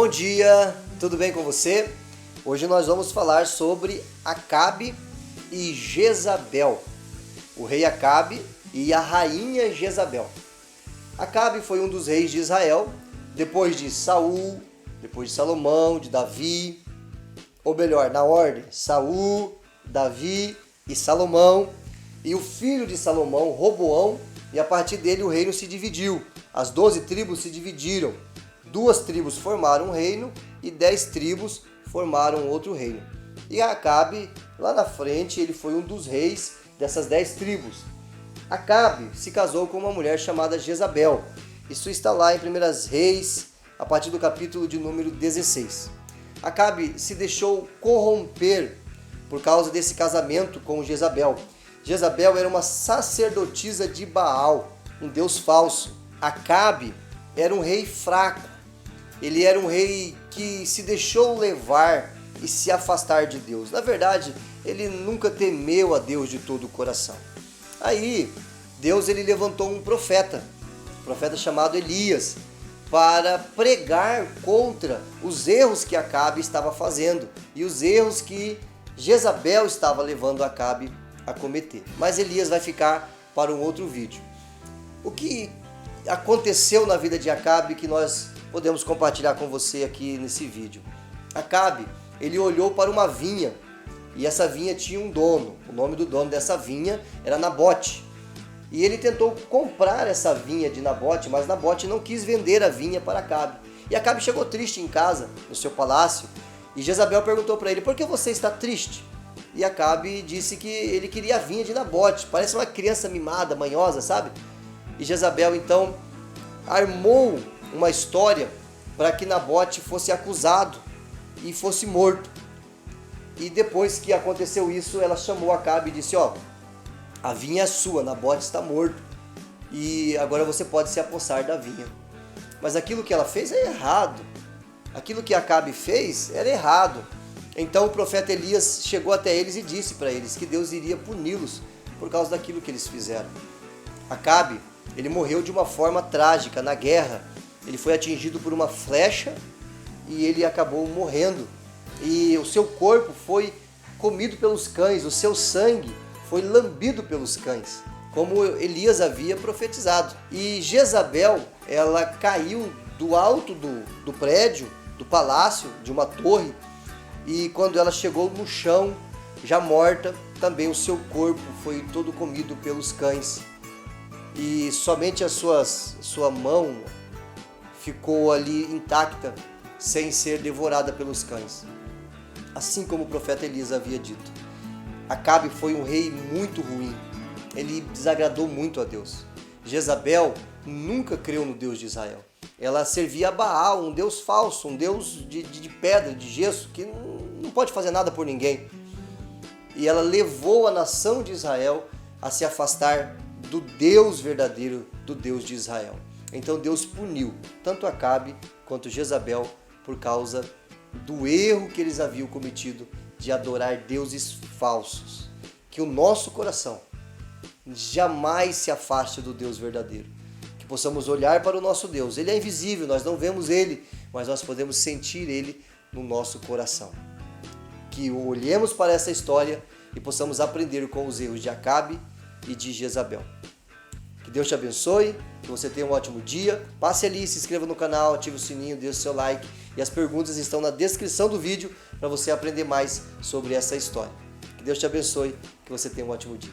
Bom dia, tudo bem com você? Hoje nós vamos falar sobre Acabe e Jezabel, o rei Acabe e a rainha Jezabel. Acabe foi um dos reis de Israel, depois de Saul, depois de Salomão, de Davi, ou melhor, na ordem, Saul, Davi e Salomão, e o filho de Salomão, Roboão, e a partir dele o reino se dividiu. As 12 tribos se dividiram. 2 tribos formaram um reino e 10 tribos formaram outro reino. E Acabe, lá na frente, ele foi um dos reis dessas 10 tribos. Acabe se casou com uma mulher chamada Jezabel. Isso está lá em 1 Reis, a partir do capítulo de número 16. Acabe se deixou corromper por causa desse casamento com Jezabel. Jezabel era uma sacerdotisa de Baal, um deus falso. Acabe era um rei fraco. Ele era um rei que se deixou levar e se afastar de Deus. Na verdade, ele nunca temeu a Deus de todo o coração. Aí, Deus ele levantou um profeta chamado Elias, para pregar contra os erros que Acabe estava fazendo e os erros que Jezabel estava levando Acabe a cometer. Mas Elias vai ficar para um outro vídeo. O que aconteceu na vida de Acabe que nós podemos compartilhar com você aqui nesse vídeo? Acabe, ele olhou para uma vinha e essa vinha tinha um dono. O nome do dono dessa vinha era Nabote. E ele tentou comprar essa vinha de Nabote, mas Nabote não quis vender a vinha para Acabe. E Acabe chegou triste em casa, no seu palácio, e Jezabel perguntou para ele: por que você está triste? E Acabe disse que ele queria a vinha de Nabote. Parece uma criança mimada, manhosa, sabe? E Jezabel então armou uma história para que Nabote fosse acusado e fosse morto. E depois que aconteceu isso, ela chamou Acabe e disse: ó, a vinha é sua, Nabote está morto e agora você pode se apossar da vinha. Mas aquilo que ela fez é errado. Aquilo que Acabe fez era errado. Então o profeta Elias chegou até eles e disse para eles que Deus iria puni-los por causa daquilo que eles fizeram. Acabe, ele morreu de uma forma trágica na guerra. Ele foi atingido por uma flecha e ele acabou morrendo. E o seu corpo foi comido pelos cães, o seu sangue foi lambido pelos cães, como Elias havia profetizado. E Jezabel, ela caiu do alto do prédio, do palácio, de uma torre, e quando ela chegou no chão, já morta, também o seu corpo foi todo comido pelos cães. E somente a sua mão ficou ali intacta, sem ser devorada pelos cães. Assim como o profeta Elias havia dito. Acabe foi um rei muito ruim. Ele desagradou muito a Deus. Jezabel nunca creu no Deus de Israel. Ela servia a Baal, um Deus falso, um Deus de pedra, de gesso, que não pode fazer nada por ninguém. E ela levou a nação de Israel a se afastar do Deus verdadeiro, do Deus de Israel. Então Deus puniu tanto Acabe quanto Jezabel por causa do erro que eles haviam cometido de adorar deuses falsos. Que o nosso coração jamais se afaste do Deus verdadeiro. Que possamos olhar para o nosso Deus. Ele é invisível, nós não vemos Ele, mas nós podemos sentir Ele no nosso coração. Que olhemos para essa história e possamos aprender com os erros de Acabe e de Jezabel. Que Deus te abençoe, que você tenha um ótimo dia. Passe ali, se inscreva no canal, ative o sininho, dê o seu like. E as perguntas estão na descrição do vídeo para você aprender mais sobre essa história. Que Deus te abençoe, que você tenha um ótimo dia.